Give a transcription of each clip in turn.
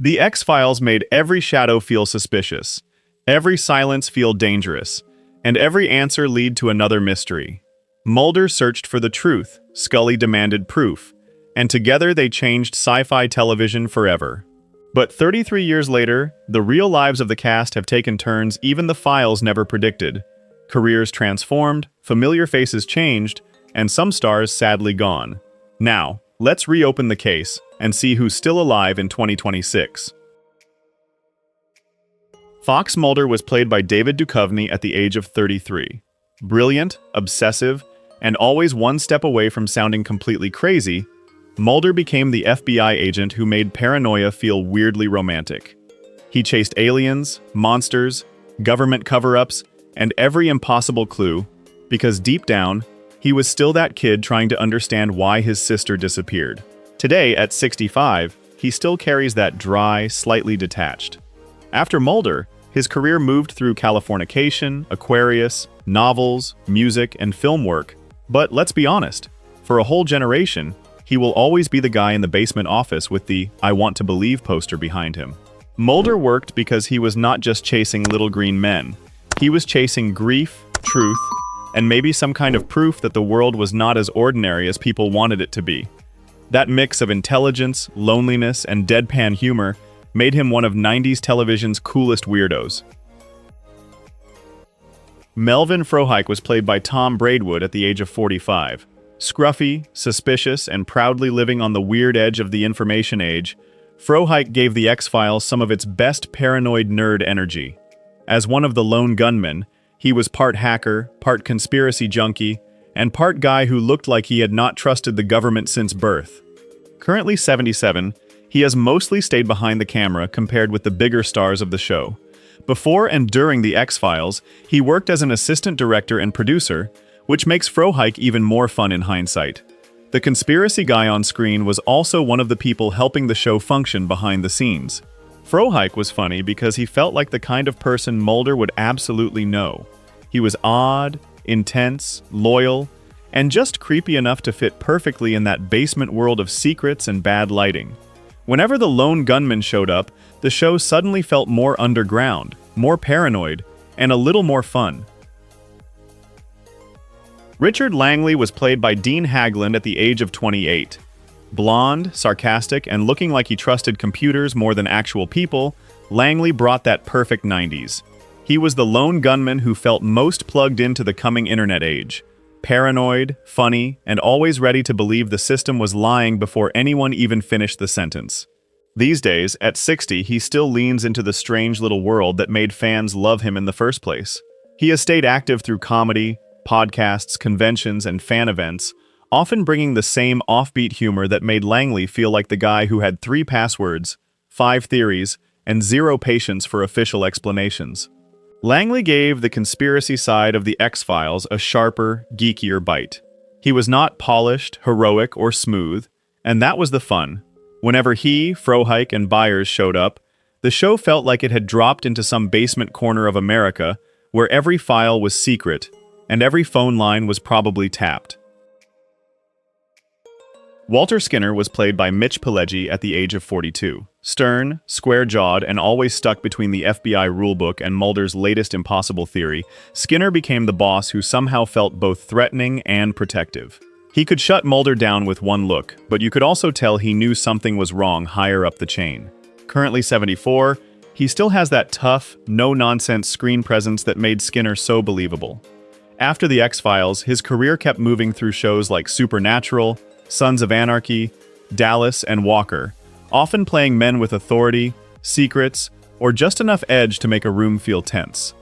The X-Files made every shadow feel suspicious, every silence feel dangerous, and every answer lead to another mystery. Mulder searched for the truth, Scully demanded proof, and together they changed sci-fi television forever. But 33 years later, the real lives of the cast have taken turns even the files never predicted. Careers transformed, familiar faces changed, and some stars sadly gone. Now, let's reopen the case and see who's still alive in 2026. Fox Mulder was played by David Duchovny at the age of 33. Brilliant, obsessive, and always one step away from sounding completely crazy, Mulder became the FBI agent who made paranoia feel weirdly romantic. He chased aliens, monsters, government cover-ups, and every impossible clue, because deep down, he was still that kid trying to understand why his sister disappeared. Today, at 65, he still carries that dry, slightly detached. After Mulder, his career moved through Californication, Aquarius, novels, music, and film work. But let's be honest, for a whole generation, he will always be the guy in the basement office with the "I want to believe" poster behind him. Mulder worked because he was not just chasing little green men. He was chasing grief, truth, and maybe some kind of proof that the world was not as ordinary as people wanted it to be. That mix of intelligence, loneliness, and deadpan humor made him one of 90s television's coolest weirdos. Melvin Frohike was played by Tom Braidwood at the age of 45. Scruffy, suspicious, and proudly living on the weird edge of the information age, Frohike gave the X-Files some of its best paranoid nerd energy. As one of the lone gunmen, he was part hacker, part conspiracy junkie, and part guy who looked like he had not trusted the government since birth. Currently 77, he has mostly stayed behind the camera compared with the bigger stars of the show. Before and during the X-Files, he worked as an assistant director and producer, which makes Frohike even more fun in hindsight. The conspiracy guy on screen was also one of the people helping the show function behind the scenes. Frohike was funny because he felt like the kind of person Mulder would absolutely know. He was odd, intense, loyal, and just creepy enough to fit perfectly in that basement world of secrets and bad lighting. Whenever the lone gunman showed up, the show suddenly felt more underground, more paranoid, and a little more fun. Richard Langley was played by Dean Haglund at the age of 28. Blonde, sarcastic, and looking like he trusted computers more than actual people, Langley brought that perfect 90s. He was the lone gunman who felt most plugged into the coming internet age. Paranoid, funny, and always ready to believe the system was lying before anyone even finished the sentence. These days, at 60, he still leans into the strange little world that made fans love him in the first place. He has stayed active through comedy, podcasts, conventions, and fan events, often bringing the same offbeat humor that made Langley feel like the guy who had 3 passwords, 5 theories, and 0 patience for official explanations. Langley gave the conspiracy side of the X-Files a sharper, geekier bite. He was not polished, heroic, or smooth, and that was the fun. Whenever he, Frohike, and Byers showed up, the show felt like it had dropped into some basement corner of America where every file was secret and every phone line was probably tapped. Walter Skinner was played by Mitch Pileggi at the age of 42. Stern, square-jawed, and always stuck between the FBI rulebook and Mulder's latest impossible theory, Skinner became the boss who somehow felt both threatening and protective. He could shut Mulder down with one look, but you could also tell he knew something was wrong higher up the chain. Currently 74, he still has that tough, no-nonsense screen presence that made Skinner so believable. After the X-Files, his career kept moving through shows like Supernatural, Sons of Anarchy, Dallas, and Walker, often playing men with authority, secrets, or just enough edge to make a room feel tense.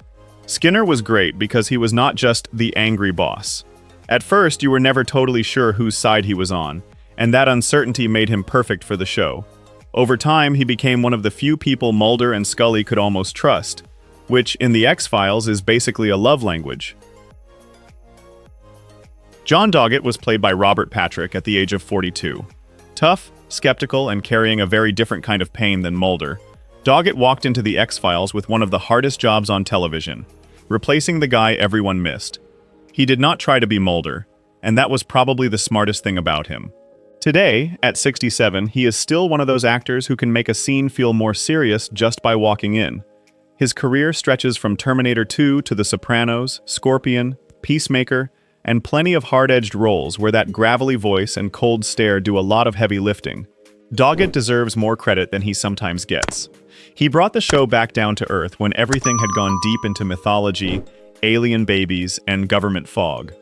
Skinner was great because he was not just the angry boss. At first, you were never totally sure whose side he was on, and that uncertainty made him perfect for the show. Over time, he became one of the few people Mulder and Scully could almost trust, which, in the X-Files, is basically a love language. John Doggett was played by Robert Patrick at the age of 42. Tough, skeptical, and carrying a very different kind of pain than Mulder, Doggett walked into the X-Files with one of the hardest jobs on television, replacing the guy everyone missed. He did not try to be Mulder, and that was probably the smartest thing about him. Today, at 67, he is still one of those actors who can make a scene feel more serious just by walking in. His career stretches from Terminator 2 to The Sopranos, Scorpion, Peacemaker, and plenty of hard-edged roles where that gravelly voice and cold stare do a lot of heavy lifting. Doggett deserves more credit than he sometimes gets. He brought the show back down to earth when everything had gone deep into mythology, alien babies, and government fog.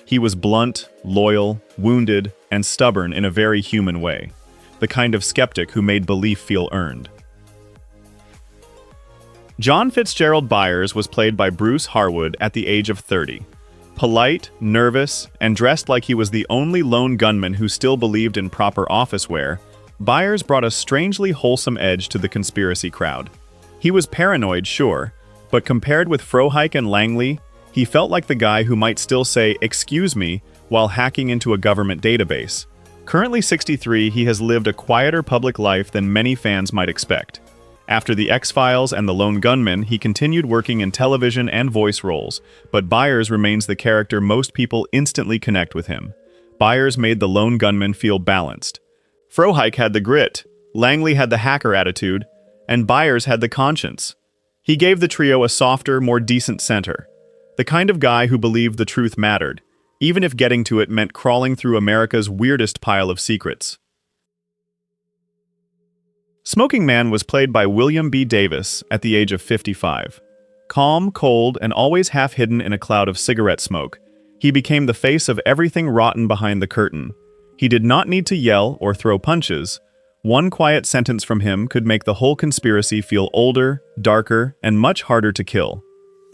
He was blunt, loyal, wounded, and stubborn in a very human way. The kind of skeptic who made belief feel earned. John Fitzgerald Byers was played by Bruce Harwood at the age of 30. Polite, nervous, and dressed like he was the only lone gunman who still believed in proper office wear, Byers brought a strangely wholesome edge to the conspiracy crowd. He was paranoid, sure, but compared with Frohike and Langley, he felt like the guy who might still say, "Excuse me," while hacking into a government database. Currently 63, he has lived a quieter public life than many fans might expect. After The X-Files and The Lone Gunman, he continued working in television and voice roles, but Byers remains the character most people instantly connect with him. Byers made The Lone Gunman feel balanced. Frohike had the grit, Langley had the hacker attitude, and Byers had the conscience. He gave the trio a softer, more decent center. The kind of guy who believed the truth mattered, even if getting to it meant crawling through America's weirdest pile of secrets. Smoking Man was played by William B. Davis at the age of 55. Calm, cold, and always half hidden in a cloud of cigarette smoke, he became the face of everything rotten behind the curtain. He did not need to yell or throw punches. One quiet sentence from him could make the whole conspiracy feel older, darker, and much harder to kill.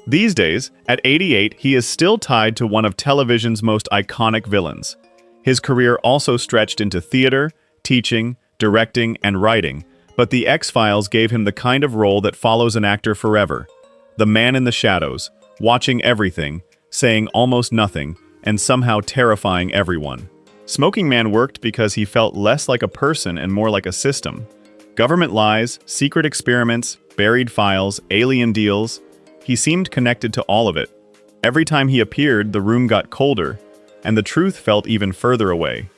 These days, at 88, he is still tied to one of television's most iconic villains. His career also stretched into theater, teaching, directing, and writing, but The X-Files gave him the kind of role that follows an actor forever. The man in the shadows, watching everything, saying almost nothing, and somehow terrifying everyone. Smoking Man worked because he felt less like a person and more like a system. Government lies, secret experiments, buried files, alien deals. He seemed connected to all of it. Every time he appeared, the room got colder, and the truth felt even further away.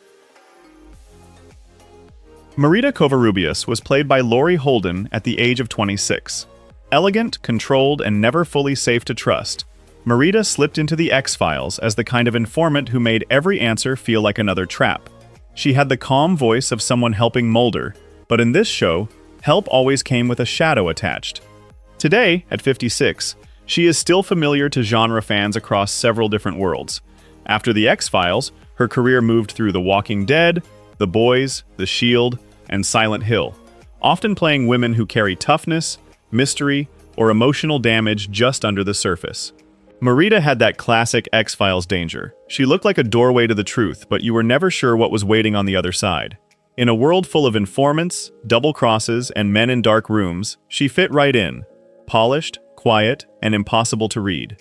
Marita Covarrubias was played by Laurie Holden at the age of 26. Elegant, controlled, and never fully safe to trust, Marita slipped into the X-Files as the kind of informant who made every answer feel like another trap. She had the calm voice of someone helping Mulder, but in this show, help always came with a shadow attached. Today, at 56, she is still familiar to genre fans across several different worlds. After The X-Files, her career moved through The Walking Dead, The Boys, The Shield, and Silent Hill, often playing women who carry toughness, mystery, or emotional damage just under the surface. Marita had that classic X-Files danger. She looked like a doorway to the truth, but you were never sure what was waiting on the other side. In a world full of informants, double crosses, and men in dark rooms, she fit right in. Polished, quiet, and impossible to read.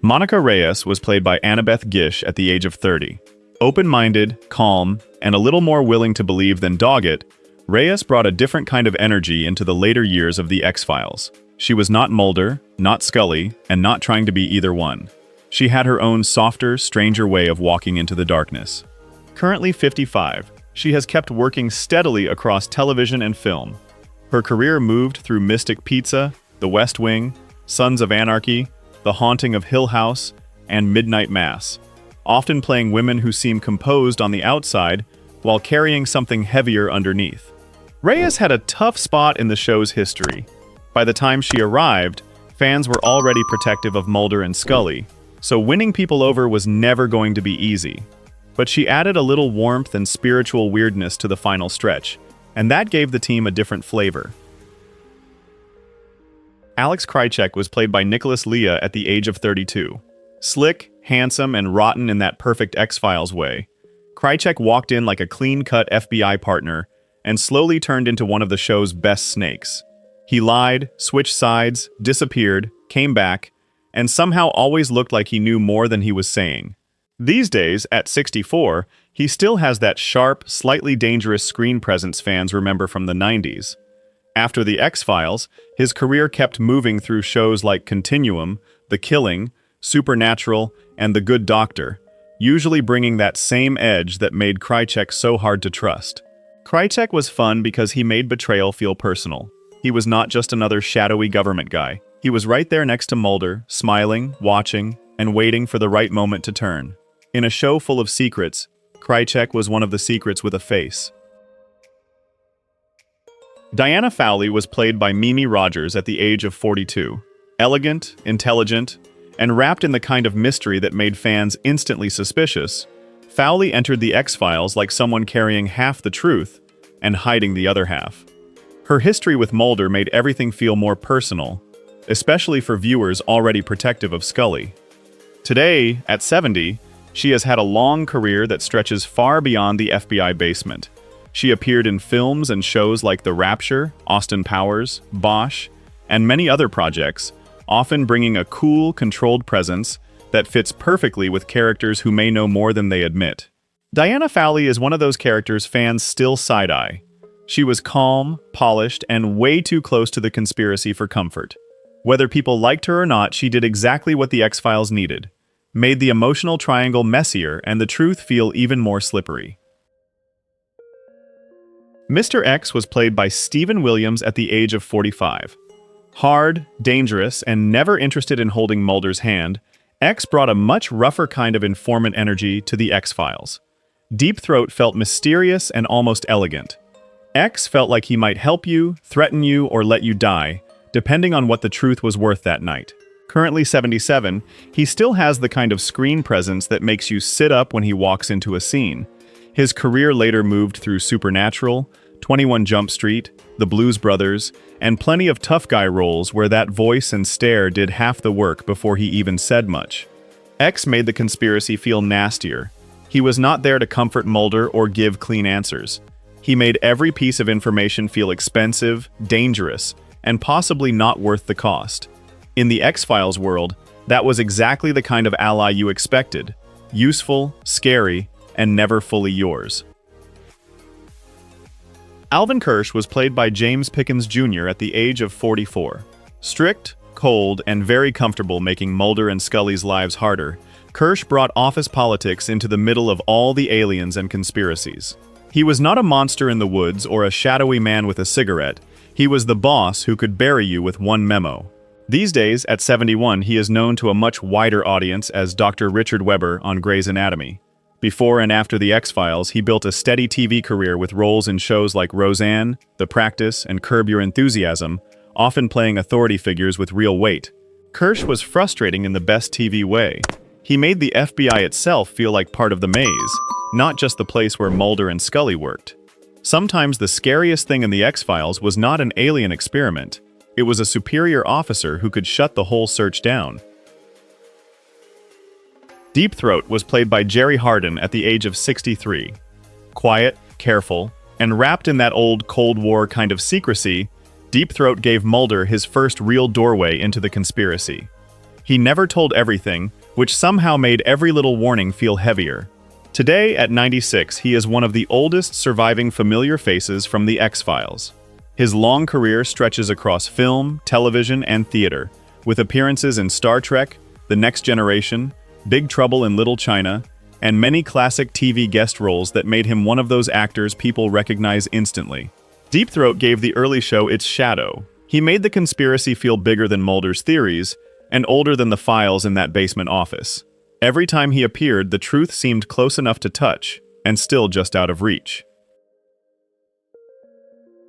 Monica Reyes was played by Annabeth Gish at the age of 30. Open-minded, calm, and a little more willing to believe than Doggett, Reyes brought a different kind of energy into the later years of The X-Files. She was not Mulder, not Scully, and not trying to be either one. She had her own softer, stranger way of walking into the darkness. Currently 55, she has kept working steadily across television and film. Her career moved through Mystic Pizza, The West Wing, Sons of Anarchy, The Haunting of Hill House, and Midnight Mass, often playing women who seem composed on the outside while carrying something heavier underneath. Reyes had a tough spot in the show's history. By the time she arrived, fans were already protective of Mulder and Scully, so winning people over was never going to be easy. But she added a little warmth and spiritual weirdness to the final stretch, and that gave the team a different flavor. Alex Krycek was played by Nicholas Lea at the age of 32. Slick, handsome, and rotten in that perfect X-Files way, Krycek walked in like a clean-cut FBI partner and slowly turned into one of the show's best snakes. He lied, switched sides, disappeared, came back, and somehow always looked like he knew more than he was saying. These days, at 64, he still has that sharp, slightly dangerous screen presence fans remember from the 90s. After The X-Files, his career kept moving through shows like Continuum, The Killing, Supernatural, and The Good Doctor, usually bringing that same edge that made Krycek so hard to trust. Krycek was fun because he made betrayal feel personal. He was not just another shadowy government guy. He was right there next to Mulder, smiling, watching, and waiting for the right moment to turn. In a show full of secrets, Krycek was one of the secrets with a face. Diana Fowley was played by Mimi Rogers at the age of 42. Elegant, intelligent, and wrapped in the kind of mystery that made fans instantly suspicious, Fowley entered the X-Files like someone carrying half the truth and hiding the other half. Her history with Mulder made everything feel more personal, especially for viewers already protective of Scully. Today, at 70, she has had a long career that stretches far beyond the FBI basement. She appeared in films and shows like The Rapture, Austin Powers, Bosch, and many other projects, often bringing a cool, controlled presence that fits perfectly with characters who may know more than they admit. Diana Fowley is one of those characters fans still side-eye. She was calm, polished, and way too close to the conspiracy for comfort. Whether people liked her or not, she did exactly what the X-Files needed, made the emotional triangle messier and the truth feel even more slippery. Mr. X was played by Stephen Williams at the age of 45. Hard, dangerous, and never interested in holding Mulder's hand, X brought a much rougher kind of informant energy to the X-Files. Deep Throat felt mysterious and almost elegant. X felt like he might help you, threaten you, or let you die, depending on what the truth was worth that night. Currently 77, he still has the kind of screen presence that makes you sit up when he walks into a scene. His career later moved through Supernatural, 21 Jump Street, The Blues Brothers, and plenty of tough guy roles where that voice and stare did half the work before he even said much. X made the conspiracy feel nastier. He was not there to comfort Mulder or give clean answers. He made every piece of information feel expensive, dangerous, and possibly not worth the cost. In the X-Files world, that was exactly the kind of ally you expected. Useful, scary, and never fully yours. Alvin Kirsch was played by James Pickens Jr. at the age of 44. Strict, cold, and very comfortable making Mulder and Scully's lives harder, Kirsch brought office politics into the middle of all the aliens and conspiracies. He was not a monster in the woods or a shadowy man with a cigarette. He was the boss who could bury you with one memo. These days, at 71, he is known to a much wider audience as Dr. Richard Webber on Grey's Anatomy. Before and after The X-Files, he built a steady TV career with roles in shows like Roseanne, The Practice, and Curb Your Enthusiasm, often playing authority figures with real weight. Kirsch was frustrating in the best TV way. He made the FBI itself feel like part of the maze, not just the place where Mulder and Scully worked. Sometimes the scariest thing in The X-Files was not an alien experiment. It was a superior officer who could shut the whole search down. Deep Throat was played by Jerry Hardin at the age of 63. Quiet, careful, and wrapped in that old Cold War kind of secrecy, Deep Throat gave Mulder his first real doorway into the conspiracy. He never told everything, which somehow made every little warning feel heavier. Today, at 96, he is one of the oldest surviving familiar faces from the X-Files. His long career stretches across film, television, and theater, with appearances in Star Trek, The Next Generation, Big Trouble in Little China, and many classic TV guest roles that made him one of those actors people recognize instantly. Deep Throat gave the early show its shadow. He made the conspiracy feel bigger than Mulder's theories, and older than the files in that basement office. Every time he appeared, the truth seemed close enough to touch, and still just out of reach.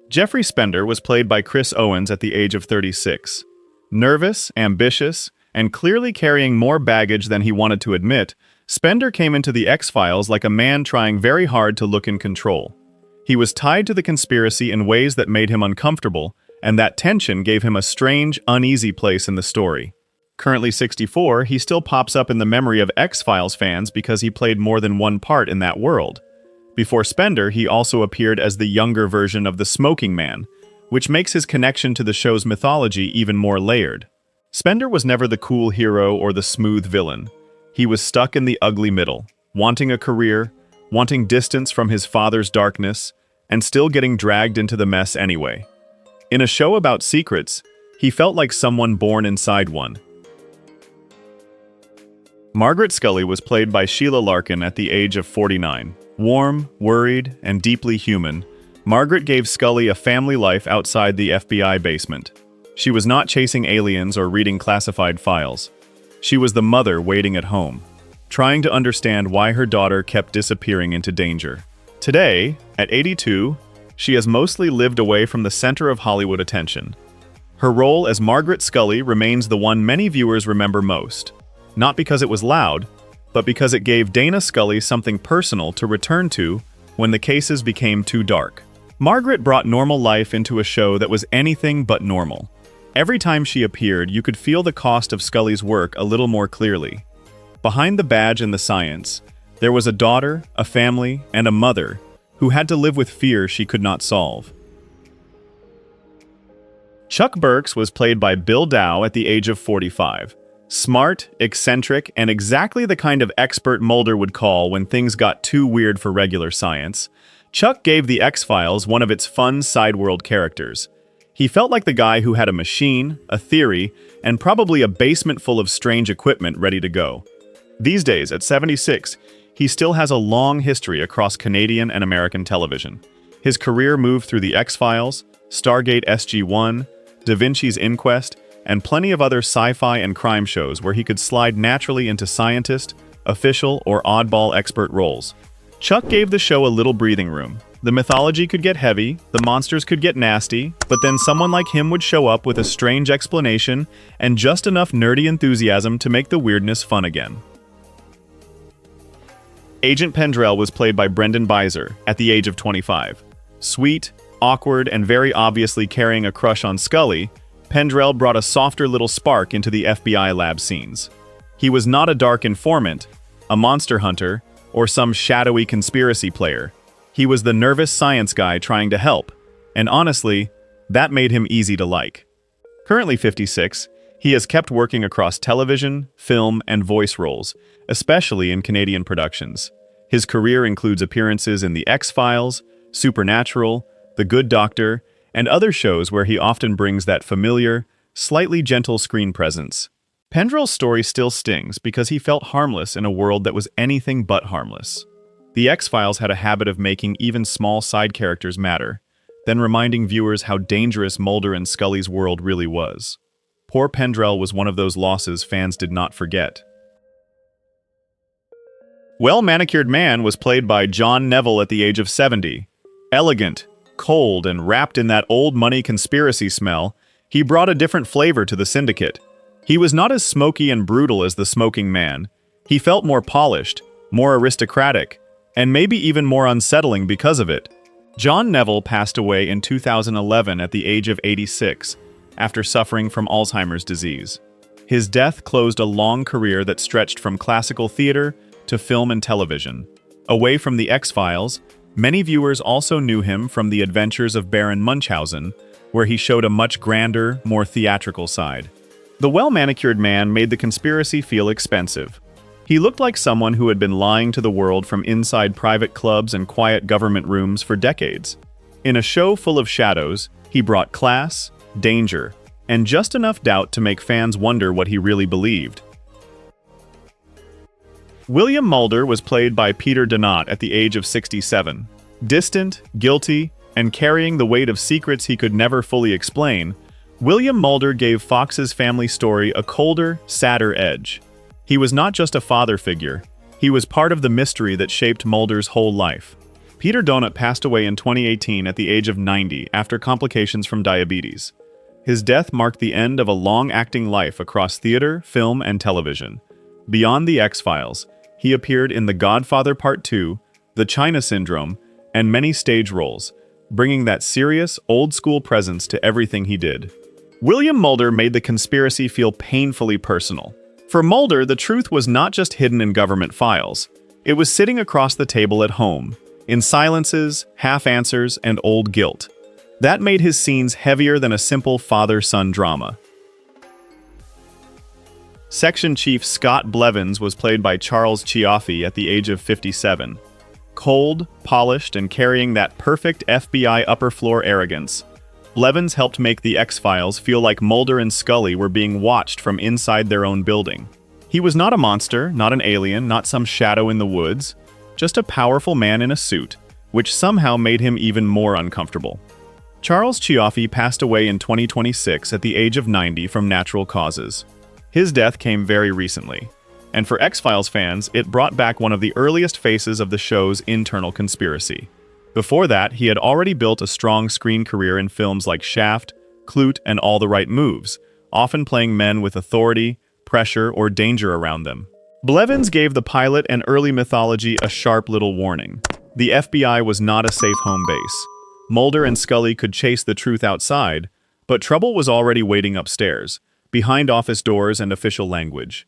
Jeffrey Spender was played by Chris Owens at the age of 36. Nervous, ambitious, and clearly carrying more baggage than he wanted to admit, Spender came into the X-Files like a man trying very hard to look in control. He was tied to the conspiracy in ways that made him uncomfortable, and that tension gave him a strange, uneasy place in the story. Currently 64, he still pops up in the memory of X-Files fans because he played more than one part in that world. Before Spender, he also appeared as the younger version of the Smoking Man, which makes his connection to the show's mythology even more layered. Spender was never the cool hero or the smooth villain. He was stuck in the ugly middle, wanting a career, wanting distance from his father's darkness, and still getting dragged into the mess anyway. In a show about secrets, he felt like someone born inside one. Margaret Scully was played by Sheila Larkin at the age of 49. Warm, worried, and deeply human, Margaret gave Scully a family life outside the FBI basement. She was not chasing aliens or reading classified files. She was the mother waiting at home, trying to understand why her daughter kept disappearing into danger. Today, at 82, she has mostly lived away from the center of Hollywood attention. Her role as Margaret Scully remains the one many viewers remember most, not because it was loud, but because it gave Dana Scully something personal to return to when the cases became too dark. Margaret brought normal life into a show that was anything but normal. Every time she appeared, you could feel the cost of Scully's work a little more clearly. Behind the badge and the science, there was a daughter, a family, and a mother who had to live with fear she could not solve. Chuck Burks was played by Bill Dow at the age of 45. Smart, eccentric, and exactly the kind of expert Mulder would call when things got too weird for regular science, Chuck gave The X-Files one of its fun side-world characters. He felt like the guy who had a machine, a theory, and probably a basement full of strange equipment ready to go. These days, at 76, he still has a long history across Canadian and American television. His career moved through The X-Files, Stargate SG-1, Da Vinci's Inquest, and plenty of other sci-fi and crime shows where he could slide naturally into scientist, official, or oddball expert roles. Chuck gave the show a little breathing room. The mythology could get heavy, the monsters could get nasty, but then someone like him would show up with a strange explanation and just enough nerdy enthusiasm to make the weirdness fun again. Agent Pendrell was played by Brendan Beiser at the age of 25. Sweet, awkward, and very obviously carrying a crush on Scully, Pendrell brought a softer little spark into the FBI lab scenes. He was not a dark informant, a monster hunter, or some shadowy conspiracy player. He was the nervous science guy trying to help, and honestly, that made him easy to like. Currently 56, he has kept working across television, film, and voice roles, especially in Canadian productions. His career includes appearances in The X-Files, Supernatural, The Good Doctor, and other shows where he often brings that familiar, slightly gentle screen presence. Pendrell's story still stings because he felt harmless in a world that was anything but harmless. The X-Files had a habit of making even small side characters matter, then reminding viewers how dangerous Mulder and Scully's world really was. Poor Pendrell was one of those losses fans did not forget. Well-Manicured Man was played by John Neville at the age of 70. Elegant, cold, and wrapped in that old money conspiracy smell, he brought a different flavor to the syndicate. He was not as smoky and brutal as the Smoking Man. He felt more polished, more aristocratic, and maybe even more unsettling because of it. John Neville passed away in 2011 at the age of 86, after suffering from Alzheimer's disease. His death closed a long career that stretched from classical theater to film and television. Away from The X-Files, many viewers also knew him from The Adventures of Baron Munchausen, where he showed a much grander, more theatrical side. The Well-Manicured Man made the conspiracy feel expensive. He looked like someone who had been lying to the world from inside private clubs and quiet government rooms for decades. In a show full of shadows, he brought class, danger, and just enough doubt to make fans wonder what he really believed. William Mulder was played by Peter Donat at the age of 67. Distant, guilty, and carrying the weight of secrets he could never fully explain, William Mulder gave Fox's family story a colder, sadder edge. He was not just a father figure, he was part of the mystery that shaped Mulder's whole life. Peter Donat passed away in 2018 at the age of 90 after complications from diabetes. His death marked the end of a long-acting life across theater, film, and television. Beyond The X-Files, he appeared in The Godfather Part 2, The China Syndrome, and many stage roles, bringing that serious, old-school presence to everything he did. William Mulder made the conspiracy feel painfully personal. For Mulder, the truth was not just hidden in government files. It was sitting across the table at home, in silences, half-answers, and old guilt. That made his scenes heavier than a simple father-son drama. Section Chief Scott Blevins was played by Charles Ciaffi at the age of 57. Cold, polished, and carrying that perfect FBI upper-floor arrogance, Blevins helped make The X-Files feel like Mulder and Scully were being watched from inside their own building. He was not a monster, not an alien, not some shadow in the woods, just a powerful man in a suit, which somehow made him even more uncomfortable. Charles Cioffi passed away in 2026 at the age of 90 from natural causes. His death came very recently, and for X-Files fans, it brought back one of the earliest faces of the show's internal conspiracy. Before that, he had already built a strong screen career in films like Shaft, Clute, and All the Right Moves, often playing men with authority, pressure, or danger around them. Blevins gave the pilot and early mythology a sharp little warning. The FBI was not a safe home base. Mulder and Scully could chase the truth outside, but trouble was already waiting upstairs, behind office doors and official language.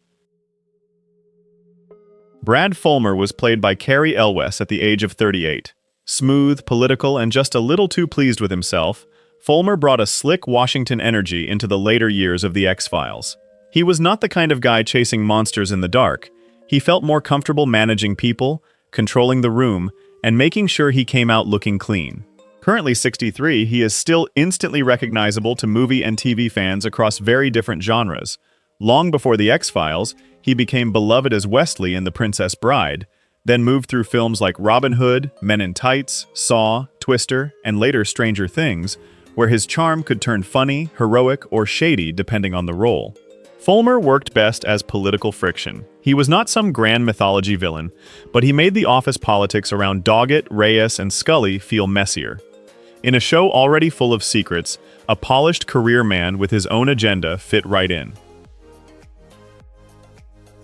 Brad Fulmer was played by Cary Elwes at the age of 38. Smooth, political, and just a little too pleased with himself, Fulmer brought a slick Washington energy into the later years of the X-Files. He was not the kind of guy chasing monsters in the dark. He felt more comfortable managing people, controlling the room, and making sure he came out looking clean. Currently 63, he is still instantly recognizable to movie and TV fans across very different genres. Long before The X-Files, he became beloved as Wesley in The Princess Bride, then moved through films like Robin Hood, Men in Tights, Saw, Twister, and later Stranger Things, where his charm could turn funny, heroic, or shady depending on the role. Fulmer worked best as political friction. He was not some grand mythology villain, but he made the office politics around Doggett, Reyes, and Scully feel messier. In a show already full of secrets, a polished career man with his own agenda fit right in.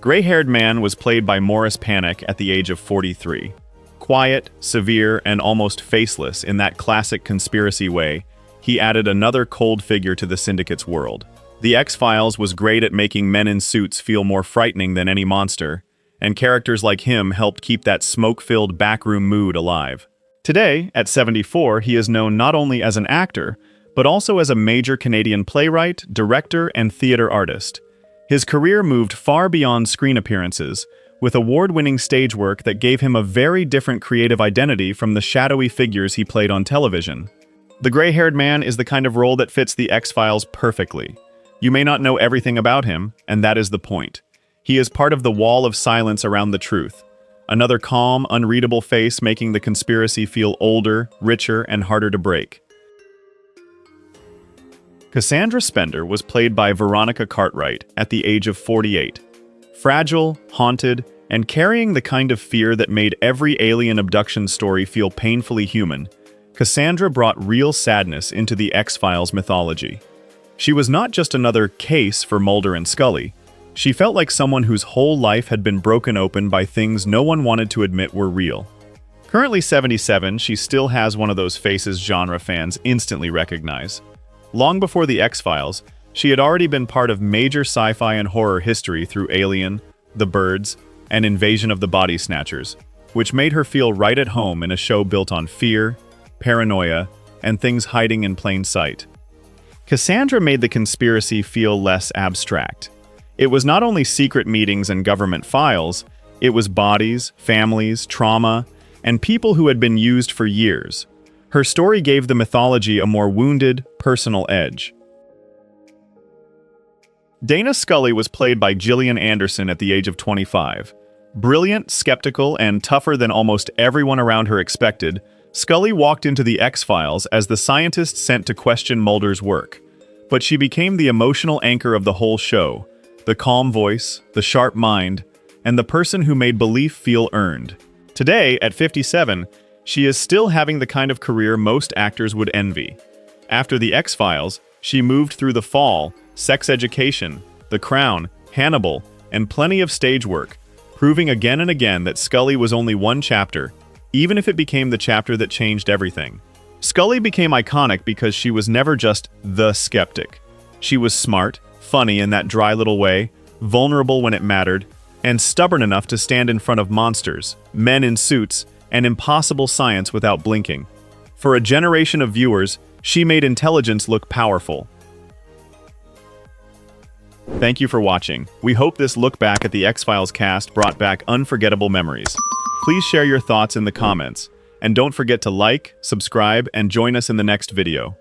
Gray-haired man was played by Morris Panek at the age of 43. Quiet, severe, and almost faceless in that classic conspiracy way, he added another cold figure to the Syndicate's world. The X-Files was great at making men in suits feel more frightening than any monster, and characters like him helped keep that smoke-filled backroom mood alive. Today, at 74, he is known not only as an actor, but also as a major Canadian playwright, director, and theater artist. His career moved far beyond screen appearances, with award-winning stage work that gave him a very different creative identity from the shadowy figures he played on television. The gray-haired man is the kind of role that fits the X-Files perfectly. You may not know everything about him, and that is the point. He is part of the wall of silence around the truth. Another calm, unreadable face making the conspiracy feel older, richer, and harder to break. Cassandra Spender was played by Veronica Cartwright at the age of 48. Fragile, haunted, and carrying the kind of fear that made every alien abduction story feel painfully human, Cassandra brought real sadness into the X-Files mythology. She was not just another case for Mulder and Scully. She felt like someone whose whole life had been broken open by things no one wanted to admit were real. Currently 77, she still has one of those faces genre fans instantly recognize. Long before the X-Files, she had already been part of major sci-fi and horror history through Alien, The Birds, and Invasion of the Body Snatchers, which made her feel right at home in a show built on fear, paranoia, and things hiding in plain sight. Cassandra made the conspiracy feel less abstract. It was not only secret meetings and government files, it was bodies, families, trauma, and people who had been used for years. Her story gave the mythology a more wounded, personal edge. Dana Scully was played by Gillian Anderson at the age of 25. Brilliant, skeptical, and tougher than almost everyone around her expected, Scully walked into the X-Files as the scientist sent to question Mulder's work. But she became the emotional anchor of the whole show, the calm voice, the sharp mind, and the person who made belief feel earned. Today, at 57, she is still having the kind of career most actors would envy. After The X-Files, she moved through The Fall, Sex Education, The Crown, Hannibal, and plenty of stage work, proving again and again that Scully was only one chapter, even if it became the chapter that changed everything. Scully became iconic because she was never just the skeptic. She was smart, funny in that dry little way, vulnerable when it mattered, and stubborn enough to stand in front of monsters, men in suits, and impossible science without blinking. For a generation of viewers, she made intelligence look powerful. Thank you for watching. We hope this look back at the X-Files cast brought back unforgettable memories. Please share your thoughts in the comments, and don't forget to like, subscribe, and join us in the next video.